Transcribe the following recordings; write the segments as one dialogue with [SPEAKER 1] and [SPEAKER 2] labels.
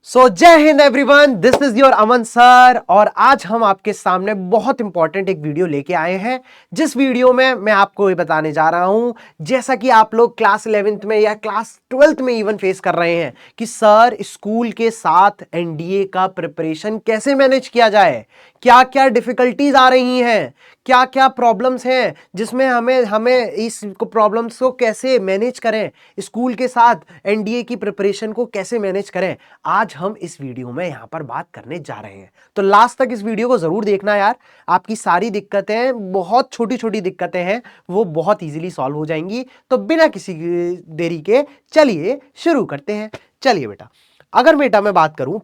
[SPEAKER 1] सो जय Hind everyone, this is your Aman sir. और आज हम आपके सामने बहुत इंपॉर्टेंट एक वीडियो लेके आए हैं, जिस वीडियो में मैं आपको ये बताने जा रहा हूं, जैसा कि आप लोग क्लास 11th में या क्लास 12th में इवन फेस कर रहे हैं कि सर स्कूल के साथ एनडीए का प्रिपरेशन कैसे मैनेज किया जाए, क्या क्या डिफिकल्टीज आ रही हैं, क्या क्या प्रॉब्लम्स हैं, जिसमें हमें हमें इस प्रॉब्लम्स को कैसे मैनेज करें, स्कूल के साथ एनडीए की प्रिपरेशन को कैसे मैनेज करें। आज हम इस वीडियो में यहां पर बात करने जा रहे हैं, तो लास्ट तक इस वीडियो को जरूर देखना यार। आपकी सारी दिक्कतें, बहुत छोटी छोटी दिक्कतें हैं, वो बहुत इजीली सॉल्व हो जाएंगी। तो बिना किसी देरी के चलिए शुरू करते हैं। चलिए बेटा, अगर बेटा मैं बात करूं,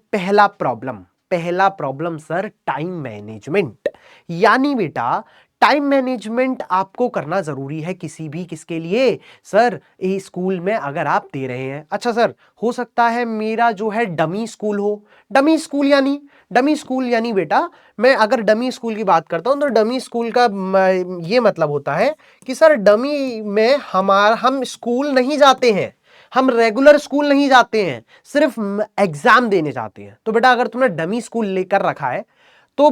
[SPEAKER 1] पहला प्रॉब्लम सर टाइम मैनेजमेंट। यानी बेटा टाइम मैनेजमेंट आपको करना जरूरी है किसी भी किसके लिए सर, इस स्कूल में अगर आप दे रहे हैं। अच्छा सर, हो सकता है मेरा जो है डमी स्कूल हो। डमी स्कूल यानी बेटा, मैं अगर डमी स्कूल की बात करता हूं तो डमी स्कूल का ये मतलब होता है कि सर डमी में हम स्कूल नहीं जाते हैं, हम रेगुलर स्कूल नहीं जाते हैं, सिर्फ एग्जाम देने जाते हैं। तो बेटा अगर तुमने डमी स्कूल लेकर रखा है तो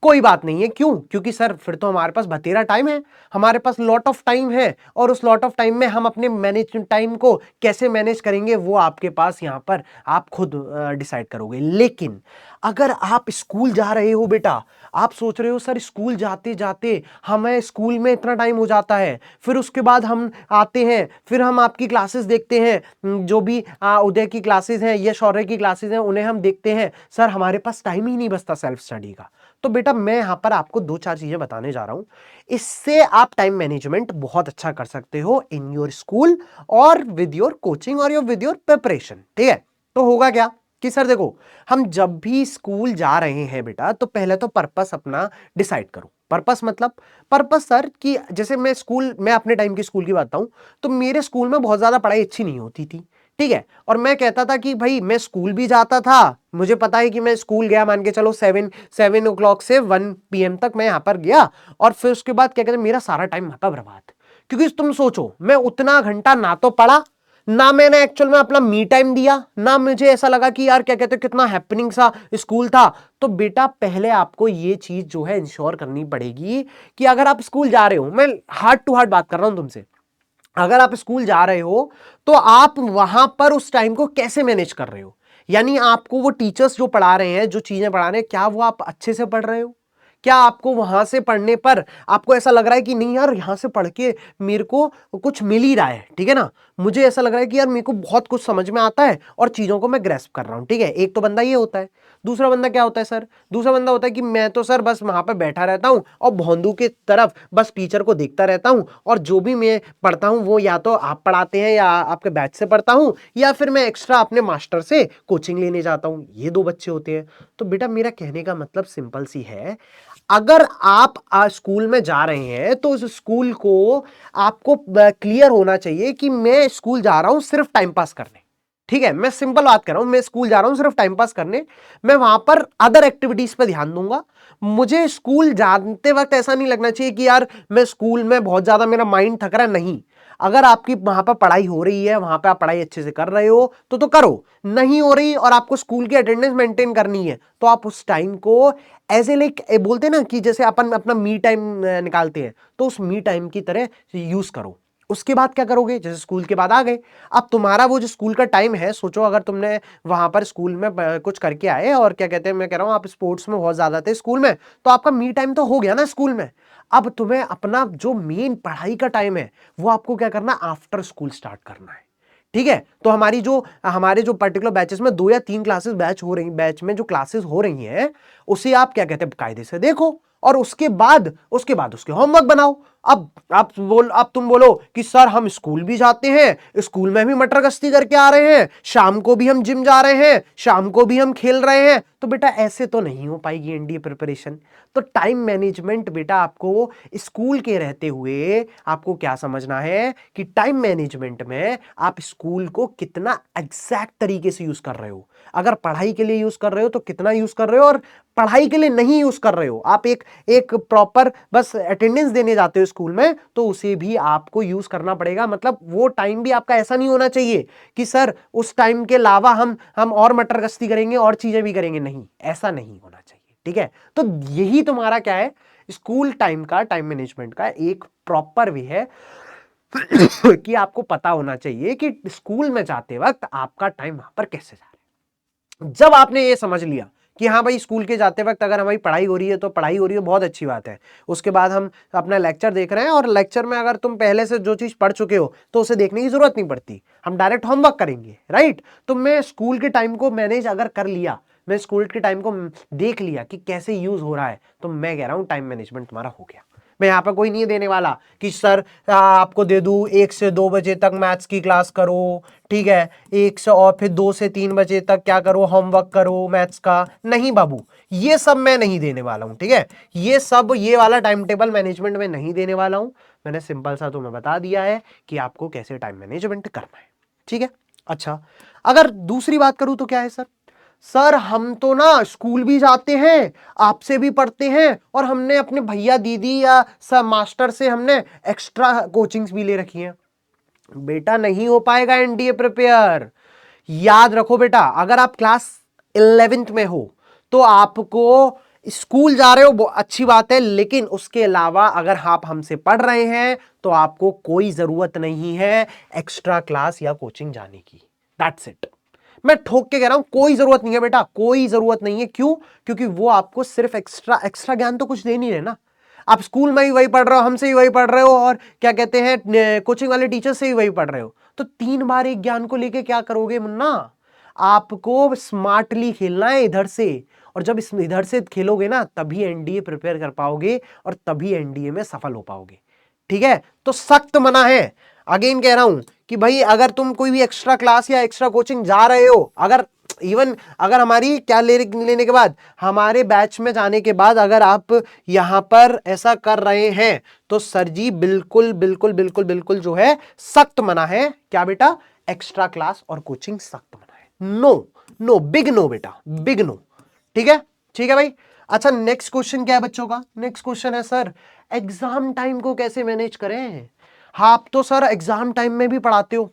[SPEAKER 1] कोई बात नहीं है। क्यों? क्योंकि सर फिर तो हमारे पास बतेरा टाइम है, हमारे पास लॉट ऑफ टाइम है, और उस लॉट ऑफ टाइम में हम अपने मैनेज टाइम को कैसे मैनेज करेंगे वो आपके पास यहां पर आप खुद डिसाइड करोगे। लेकिन अगर आप स्कूल जा रहे हो बेटा, आप सोच रहे हो सर स्कूल जाते जाते हमें स्कूल में इतना टाइम हो जाता है, फिर उसके बाद हम आते हैं, फिर हम आपकी क्लासेस देखते हैं, जो भी उदय की क्लासेस हैं या शौर्य की क्लासेस हैं उन्हें हम देखते हैं, सर हमारे पास टाइम ही नहीं बचता सेल्फ स्टडी का। तो बेटा मैं यहां पर आपको दो चार चीजें बताने जा रहा हूं, इससे आप टाइम मैनेजमेंट बहुत अच्छा कर सकते हो इन योर स्कूल और विद योर कोचिंग और विद योर प्रिपरेशन। ठीक है, तो होगा क्या कि सर देखो, हम जब भी स्कूल जा रहे हैं बेटा, तो पहले तो पर्पस अपना डिसाइड करो। पर्पस सर कि जैसे मैं अपने टाइम की स्कूल की बात बताऊं, तो मेरे स्कूल में बहुत ज्यादा पढ़ाई अच्छी नहीं होती थी। ठीक है, और मैं कहता था कि भाई मैं स्कूल भी जाता था, मुझे पता है कि मैं स्कूल गया, मान के चलो 7 o'clock से 1 PM तक मैं यहां पर गया, और फिर उसके बाद क्या कहते हैं, मेरा सारा टाइम वहां पर बर्बाद। क्योंकि तुम सोचो, मैं उतना घंटा ना तो पढ़ा, ना मैंने एक्चुअल में अपना मी टाइम दिया, ना मुझे ऐसा लगा कि यार क्या कहते हैं कितना हैपनिंग सा स्कूल था। तो बेटा पहले आपको ये चीज जो है इंश्योर करनी पड़ेगी कि अगर आप स्कूल जा रहे हो, मैं हार्ट टू हार्ट बात कर रहा हूं तुमसे, अगर आप स्कूल जा रहे हो तो आप वहां पर उस टाइम को कैसे मैनेज कर रहे हो। यानी आपको वो टीचर्स जो पढ़ा रहे हैं, जो चीजें पढ़ा रहे हैं, क्या वो आप अच्छे से पढ़ रहे हो? क्या आपको वहां से पढ़ने पर आपको ऐसा लग रहा है कि नहीं यार यहां से पढ़ के मेरे को कुछ मिल ही रहा है, ठीक है ना, मुझे ऐसा लग रहा है कि यार मेरे को बहुत कुछ समझ में आता है और चीजों को मैं ग्रेस्प कर रहा हूं। ठीक है, एक तो बंदा ये होता है। दूसरा बंदा क्या होता है सर? दूसरा बंदा होता है कि मैं तो सर बस वहां पर बैठा रहता हूं और भोंदू की तरफ बस टीचर को देखता रहता हूं, और जो भी मैं पढ़ता हूं वो या तो आप पढ़ाते हैं या आपके बैच से पढ़ता हूं, या फिर मैं एक्स्ट्रा अपने मास्टर से कोचिंग लेने जाता हूं। ये दो बच्चे होते हैं। तो बेटा मेरा कहने का मतलब सिंपल सी है, अगर आप स्कूल में जा रहे हैं तो उस स्कूल को आपको क्लियर होना चाहिए कि मैं स्कूल जा रहा हूं सिर्फ टाइम पास करने। ठीक है, मैं सिंपल बात कर रहा हूं, मैं स्कूल जा रहा हूं सिर्फ टाइम पास करने, मैं वहां पर अदर एक्टिविटीज पे ध्यान दूंगा। मुझे स्कूल जाते वक्त ऐसा नहीं लगना चाहिए कि यार मैं स्कूल में बहुत ज्यादा मेरा माइंड थक रहा है। नहीं, अगर आपकी वहां पर पढ़ाई हो रही है, वहां पर आप पढ़ाई अच्छे से कर रहे हो तो करो, नहीं हो रही और आपको स्कूल की अटेंडेंस मेंटेन करनी है तो आप उस टाइम को एज ए लाइक बोलते हैं ना कि जैसे अपन अपना मी टाइम निकालते हैं, तो उस मी टाइम की तरह यूज करो। उसके बाद क्या करोगे, जैसे स्कूल के बाद आ गए, अब तुम्हारा वो जो स्कूल का टाइम है, सोचो अगर तुमने वहां पर स्कूल में कुछ करके आए और क्या कहते हैं, मैं कह रहा हूं आप स्पोर्ट्स में बहुत ज्यादा थे स्कूल में, तो आपका मी टाइम तो हो गया ना स्कूल में। अब तुम्हें अपना जो मेन पढ़ाई का टाइम है वो आपको क्या करना, आफ्टर स्कूल स्टार्ट करना है। ठीक है, तो हमारे जो पर्टिकुलर बैचेस में 2 या 3 क्लासेस बैच में जो क्लासेस हो रही हैं, उसे आप क्या कहते हैं कायदे से देखो, और उसके बाद उसके होमवर्क बनाओ। अब तुम बोलो कि सर हम स्कूल भी जाते हैं, स्कूल में भी मटर गश्ती करके आ रहे हैं, शाम को भी हम जिम जा रहे हैं, शाम को भी हम खेल रहे हैं, तो बेटा ऐसे तो नहीं हो पाएगी एनडीए प्रिपरेशन। तो टाइम मैनेजमेंट बेटा आपको स्कूल के रहते हुए आपको क्या समझना है कि टाइम मैनेजमेंट में आप स्कूल को कितना एग्जैक्ट तरीके से यूज कर रहे हो। अगर पढ़ाई के लिए यूज कर रहे हो तो कितना यूज कर रहे हो, और पढ़ाई के लिए नहीं यूज कर रहे हो, आप एक प्रॉपर बस अटेंडेंस देने जाते हो स्कूल में तो उसे भी आपको यूज करना पड़ेगा। मतलब वो टाइम भी आपका ऐसा नहीं होना चाहिए कि सर उस टाइम के अलावा हम और मटर गश्ती करेंगे और चीजें भी करेंगे, नहीं, ऐसा नहीं होना चाहिए। ठीक है, तो यही तुम्हारा क्या है, स्कूल टाइम का, टाइम मैनेजमेंट का एक प्रॉपर वे है कि आपको पता होना चाहिए कि स्कूल में जाते वक्त आपका टाइम वहां पर कैसे जा रहा है। जब आपने ये समझ लिया कि हाँ भाई स्कूल के जाते वक्त अगर हमारी पढ़ाई हो रही है तो पढ़ाई हो रही है, बहुत अच्छी बात है। उसके बाद हम अपना लेक्चर देख रहे हैं और लेक्चर में अगर तुम पहले से जो चीज पढ़ चुके हो तो उसे देखने की जरूरत नहीं पड़ती, हम डायरेक्ट होमवर्क करेंगे, राइट। तो मैं स्कूल के टाइम को मैनेज अगर कर लिया, मैं स्कूल के टाइम को देख लिया कि कैसे यूज हो रहा है, तो मैं कह रहा हूं टाइम मैनेजमेंट तुम्हारा हो गया। मैं यहां पर कोई नहीं देने वाला कि सर आपको दे दूं 1 से 2 बजे तक मैथ्स की क्लास करो, ठीक है, 1 से और फिर 2 से 3 बजे तक क्या करो, होमवर्क करो मैथ्स का। नहीं बाबू, ये सब मैं नहीं देने वाला हूं, ठीक है, ये सब, ये वाला टाइम टेबल मैनेजमेंट में नहीं देने वाला हूं। मैंने सिंपल सा तुम्हें बता दिया है कि आपको कैसे टाइम मैनेजमेंट करना है, ठीक है। अच्छा, अगर दूसरी बात करूं तो क्या है सर हम तो ना स्कूल भी जाते हैं, आपसे भी पढ़ते हैं, और हमने अपने भैया दीदी या सब मास्टर से हमने एक्स्ट्रा कोचिंग्स भी ले रखी हैं। बेटा नहीं हो पाएगा एनडीए प्रिपेयर। याद रखो बेटा, अगर आप क्लास 11th में हो तो आपको स्कूल जा रहे हो वो अच्छी बात है, लेकिन उसके अलावा अगर आप हमसे पढ़ रहे हैं तो आपको कोई जरूरत नहीं है एक्स्ट्रा क्लास या कोचिंग जाने की। That's it. मैं ठोक के कह रहा हूं कोई जरूरत नहीं है बेटा, कोई जरूरत नहीं है। क्यों? क्योंकि वो आपको सिर्फ एक्स्ट्रा ज्ञान तो कुछ दे नहीं रहे ना। आप स्कूल में ही वही पढ़ रहे हो, हमसे ही वही पढ़ रहे हो, और क्या कहते हैं कोचिंग वाले टीचर से ही वही पढ़ रहे हो, तो 3 बार एक ज्ञान को लेके क्या करोगे मुन्ना? आपको स्मार्टली खेलना है इधर से, और जब इधर से खेलोगे ना तभी एनडीए प्रिपेयर कर पाओगे और तभी एनडीए में सफल हो पाओगे, ठीक है। तो सख्त मना है, अगेन कह रहा हूं कि भाई अगर तुम कोई भी एक्स्ट्रा क्लास या एक्स्ट्रा कोचिंग जा रहे हो, अगर इवन अगर हमारी क्या लेने के बाद, हमारे बैच में जाने के बाद अगर आप यहां पर ऐसा कर रहे हैं तो सर जी बिल्कुल बिल्कुल बिल्कुल बिल्कुल जो है सख्त मना है। क्या बेटा? एक्स्ट्रा क्लास और कोचिंग सख्त मना है। नो नो, बिग नो बेटा, बिग नो, ठीक है, ठीक है भाई। अच्छा, नेक्स्ट क्वेश्चन क्या है बच्चों का? नेक्स्ट क्वेश्चन है सर एग्जाम टाइम को कैसे मैनेज करें? हाँ, आप तो सर एग्जाम टाइम में भी पढ़ाते हो,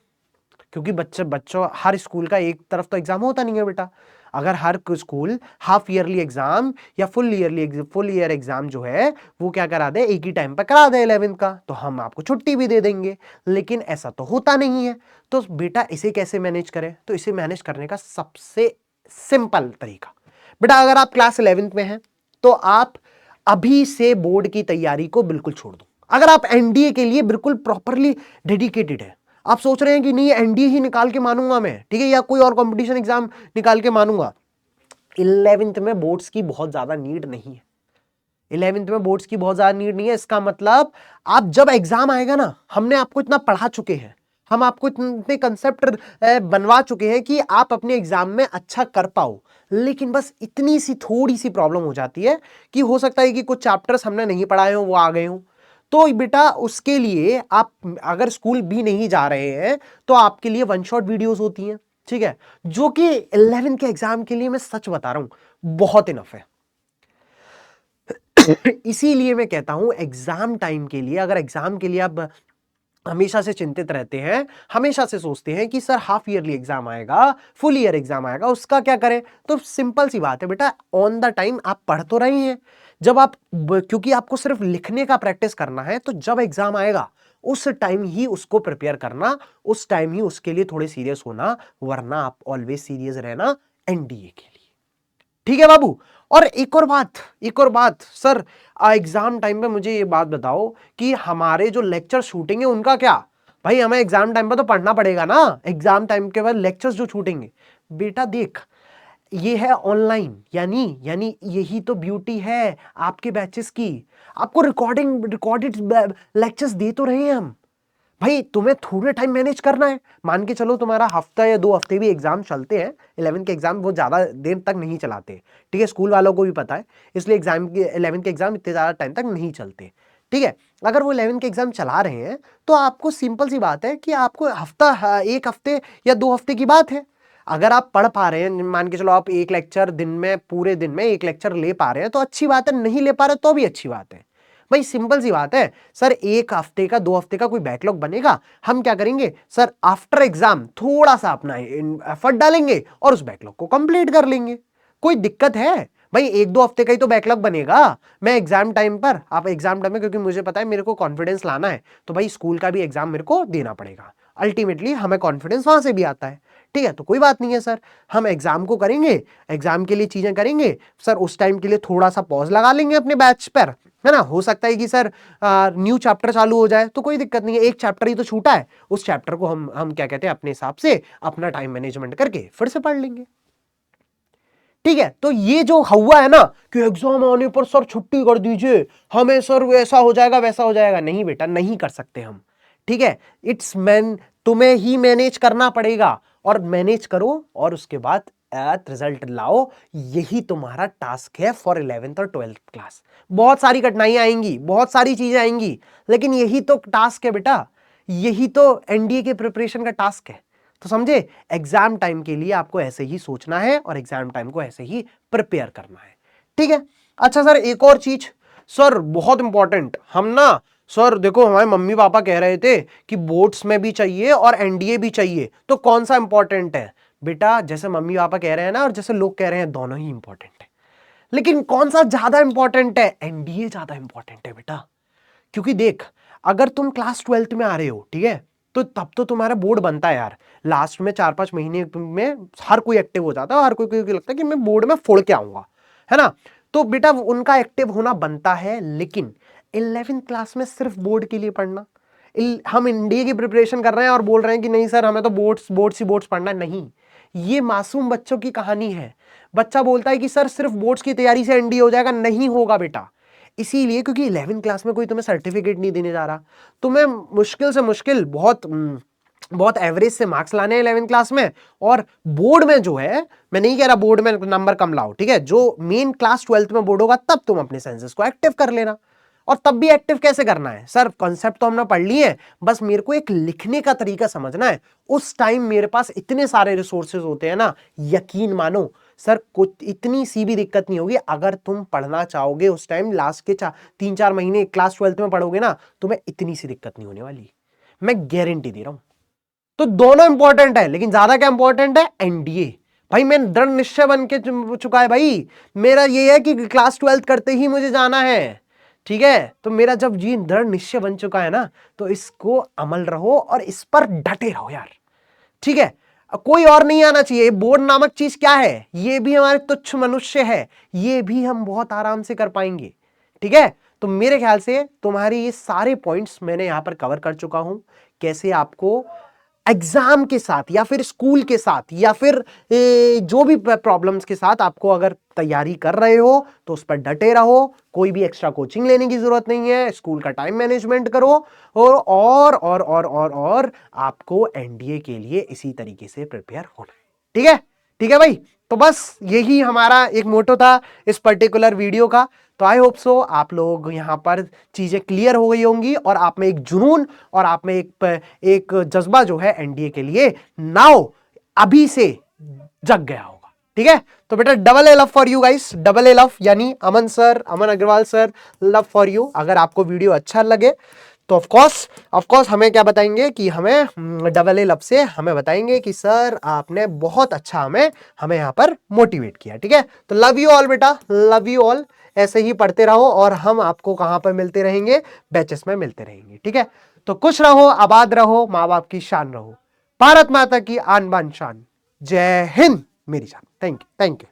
[SPEAKER 1] क्योंकि बच्चों हर स्कूल का एक तरफ तो एग्जाम होता नहीं है बेटा। अगर हर स्कूल हाफ ईयरली एग्जाम या फुल ईयर एग्जाम जो है वो क्या करा दे, एक ही टाइम पर करा दे 11th का, तो हम आपको छुट्टी भी दे देंगे, लेकिन ऐसा तो होता नहीं है। तो बेटा इसे कैसे मैनेज करें? तो इसे मैनेज करने का सबसे सिंपल तरीका बेटा, अगर आप क्लास 11th में हैं तो आप अभी से बोर्ड की तैयारी को बिल्कुल छोड़ दो। अगर आप एनडीए के लिए बिल्कुल प्रॉपरली डेडिकेटेड है, आप सोच रहे हैं कि नहीं एनडीए ही निकाल के मानूंगा मैं, ठीक है, या कोई और कंपटीशन एग्जाम निकाल के मानूंगा, 11th में बोर्ड्स की बहुत ज्यादा नीड नहीं है। 11th में बोर्ड्स की बहुत ज्यादा नीड नहीं है। इसका मतलब आप जब एग्जाम आएगा ना, हमने आपको इतना पढ़ा चुके हैं, हम आपको इतने कंसेप्ट बनवा चुके हैं कि आप अपने एग्जाम में अच्छा कर पाओ। लेकिन बस इतनी सी थोड़ी सी प्रॉब्लम हो जाती है कि हो सकता है कि कुछ चैप्टर्स हमने नहीं पढ़ाए हो वो आ गए हो। तो बेटा उसके लिए आप अगर स्कूल भी नहीं जा रहे हैं तो आपके लिए वन शॉट वीडियोस होती हैं, ठीक है, जो कि 11th के एग्जाम के लिए मैं सच बता रहा हूं बहुत इनफ है। इसीलिए मैं कहता हूं एग्जाम टाइम के लिए, अगर एग्जाम के लिए आप हमेशा से चिंतित रहते हैं, हमेशा से सोचते हैं कि सर हाफ ईयरली एग्जाम आएगा, फुल ईयर एग्जाम आएगा, उसका क्या करें, तो सिंपल सी बात है बेटा, ऑन द टाइम आप पढ़ तो रहे हैं। जब आप क्योंकि आपको सिर्फ लिखने का प्रैक्टिस करना है, तो जब एग्जाम आएगा उस टाइम ही उसको प्रिपेयर करना, उस टाइम ही उसके लिए थोड़े सीरियस होना, वरना आप ऑलवेज सीरियस रहना एनडीए के लिए, ठीक है बाबू। और एक और बात सर, एग्जाम टाइम पे मुझे ये बात बताओ कि हमारे जो लेक्चर शूटेंगे उनका क्या? भाई हमें एग्जाम टाइम पे तो पढ़ना पड़ेगा ना, एग्जाम टाइम के बाद लेक्चर्स जो छूटेंगे, बेटा देख ये है ऑनलाइन, यानी यही तो ब्यूटी है आपके बैचेस की, आपको रिकॉर्डेड लेक्चर्स दे तो रहे हैं हम। भाई तुम्हें थोड़े टाइम मैनेज करना है, मान के चलो तुम्हारा हफ्ता या 2 हफ्ते भी एग्जाम चलते हैं, 11th के एग्जाम वो ज्यादा देर तक नहीं चलाते, ठीक है, स्कूल वालों को भी पता है, इसलिए एग्जाम के 11th के एग्जाम इतने ज्यादा टाइम तक नहीं चलते, ठीक है। अगर वो 11th के एग्जाम चला रहे हैं तो आपको सिंपल सी बात है कि आपको एक हफ्ते या 2 हफ्ते की बात है, अगर आप पढ़ पा रहे हैं, मान के चलो आप एक लेक्चर दिन में, पूरे दिन में एक लेक्चर ले पा रहे हैं तो अच्छी बात है, नहीं ले पा रहे तो भी अच्छी बात है। भाई सिंपल सी बात है सर, एक हफ्ते का 2 हफ्ते का कोई बैकलॉग बनेगा, हम क्या करेंगे सर, आफ्टर एग्जाम थोड़ा सा अपना एफर्ट डालेंगे और उस बैकलॉग को कंप्लीट कर लेंगे। कोई दिक्कत है भाई? 1-2 हफ्ते का ही तो बैकलॉग बनेगा। मैं एग्जाम टाइम पर, आप एग्जाम टाइम में, क्योंकि मुझे पता है मेरे को कॉन्फिडेंस लाना है, तो भाई स्कूल का भी एग्जाम मेरे को देना पड़ेगा, अल्टीमेटली हमें कॉन्फिडेंस वहां से भी आता है। ठीक है, तो कोई बात नहीं है सर, हम एग्जाम को करेंगे, एग्जाम के लिए चीजें करेंगे सर, उस टाइम के लिए थोड़ा सा पॉज लगा लेंगे अपने बैच पर, है ना। हो सकता है कि सर न्यू चैप्टर चालू हो जाए, तो कोई दिक्कत नहीं है, एक चैप्टर ही तो छूटा है, उस चैप्टर को हम क्या कहते हैं, अपने हिसाब से अपना टाइम मैनेजमेंट करके फिर से पढ़ लेंगे। ठीक है, तो ये जो हुआ है ना कि एग्जाम आने पर सर छुट्टी कर दीजिए, हमें सर वैसा हो जाएगा वैसा हो जाएगा, नहीं बेटा, नहीं कर सकते हम। ठीक है, इट्स मैन, तुम्हें ही मैनेज करना पड़ेगा, और मैनेज करो और उसके बाद रिजल्ट लाओ। यही तुम्हारा टास्क है फॉर 11th और 12th क्लास। बहुत सारी कठिनाइयां आएंगी, बहुत सारी चीजें आएंगी, लेकिन यही तो टास्क है बेटा, यही तो एनडीए के प्रिपरेशन का टास्क है। तो समझे, एग्जाम टाइम के लिए आपको ऐसे ही सोचना है और एग्जाम टाइम को ऐसे ही प्रिपेयर करना है। ठीक है, अच्छा सर एक और चीज सर बहुत इंपॉर्टेंट, हम ना सर देखो, हमारे मम्मी पापा कह रहे थे कि बोर्ड्स में भी चाहिए और एनडीए भी चाहिए, तो कौन सा इंपॉर्टेंट है? बेटा जैसे मम्मी पापा कह रहे हैं ना और जैसे लोग कह रहे हैं, दोनों ही इंपॉर्टेंट है, लेकिन कौन सा ज्यादा इंपॉर्टेंट है? एनडीए ज्यादा इंपॉर्टेंट है बेटा। क्योंकि देख, अगर तुम क्लास 12th में आ रहे हो, ठीक है, तो तब तो तुम्हारा बोर्ड बनता है यार, लास्ट में 4-5 महीने में हर कोई एक्टिव हो जाता है, हर कोई को लगता है कि मैं बोर्ड में फोड़ के आऊंगा, है ना। तो बेटा उनका एक्टिव होना बनता है, लेकिन 11th क्लास में सिर्फ बोर्ड के लिए पढ़ना, हम इंडिया की प्रिपरेशन कर रहे हैं और बोल रहे हैं कि नहीं सर हमें तो बोर्ड्स पढ़ना है, नहीं, ये मासूम बच्चों की कहानी है। बच्चा बोलता है कि सर सिर्फ बोर्ड्स की तैयारी से एनडीए हो जाएगा, नहीं होगा बेटा। इसीलिए क्योंकि 11th क्लास में कोई तुम्हें सर्टिफिकेट नहीं देने जा रहा, तुम्हें मुश्किल से मुश्किल बहुत एवरेज से मार्क्स लाने हैं 11th क्लास में, और बोर्ड में जो है, मैं नहीं कह रहा बोर्ड में नंबर कम लाओ, ठीक है, जो मेन क्लास 12th में बोर्ड होगा तब तुम अपने सेंसेस को एक्टिव कर लेना। और तब भी एक्टिव कैसे करना है सर? कॉन्सेप्ट तो हमने पढ़ लिए हैं, बस मेरे को एक लिखने का तरीका समझना है। उस टाइम मेरे पास इतने सारे रिसोर्सेज होते हैं ना, यकीन मानो सर कुछ इतनी सी भी दिक्कत नहीं होगी। अगर तुम पढ़ना चाहोगे उस टाइम, लास्ट के 3-4 महीने क्लास 12th में पढ़ोगे ना, तुम्हें इतनी सी दिक्कत नहीं होने वाली, मैं गारंटी दे रहा हूं। तो दोनों इंपॉर्टेंट है, लेकिन ज्यादा क्या इंपॉर्टेंट है? एनडीए। भाई मैं दृढ़ निश्चय बन के चुका है भाई, मेरा ये है कि क्लास 12th करते ही मुझे जाना है। ठीक है, तो मेरा जब जी दृढ़ निश्चय बन चुका है ना, तो इसको अमल रहो और इस पर डटे रहो यार। ठीक है, कोई और नहीं आना चाहिए। बोर्ड नामक चीज क्या है? ये भी हमारे तुच्छ मनुष्य है, ये भी हम बहुत आराम से कर पाएंगे। ठीक है, तो मेरे ख्याल से तुम्हारी ये सारे पॉइंट्स मैंने यहां पर कवर कर चुका हूं, कैसे आपको एग्जाम के साथ या फिर स्कूल के साथ या फिर जो भी प्रॉब्लम्स के साथ आपको अगर तैयारी कर रहे हो तो उस पर डटे रहो। कोई भी एक्स्ट्रा कोचिंग लेने की जरूरत नहीं है, स्कूल का टाइम मैनेजमेंट करो, और आपको एनडीए के लिए इसी तरीके से प्रिपेयर होना है। ठीक है, ठीक है भाई, तो बस यही हमारा एक मोटो था इस पर्टिकुलर वीडियो का। तो आई होप सो आप लोग यहां पर चीजें क्लियर हो गई होंगी और आप में एक जुनून और आप में एक जज्बा जो है एनडीए के लिए नाउ अभी से जग गया होगा। ठीक है, तो बेटा double A love for you guys, double A love, यानी Aman sir, Aman Agarwal sir, love for you. अगर आपको वीडियो अच्छा लगे तो ऑफ कोर्स हमें क्या बताएंगे कि हमें डबल ए लव से हमें बताएंगे कि सर आपने बहुत अच्छा हमें यहां पर मोटिवेट किया। ठीक है, तो लव यू ऑल बेटा, लव यू ऑल। ऐसे ही पढ़ते रहो और हम आपको कहां पर मिलते रहेंगे? बैचेस में मिलते रहेंगे। ठीक है, तो खुश रहो, आबाद रहो, माँ बाप की शान रहो, भारत माता की आन बान शान। जय हिंद मेरी जान। Thank you, thank you.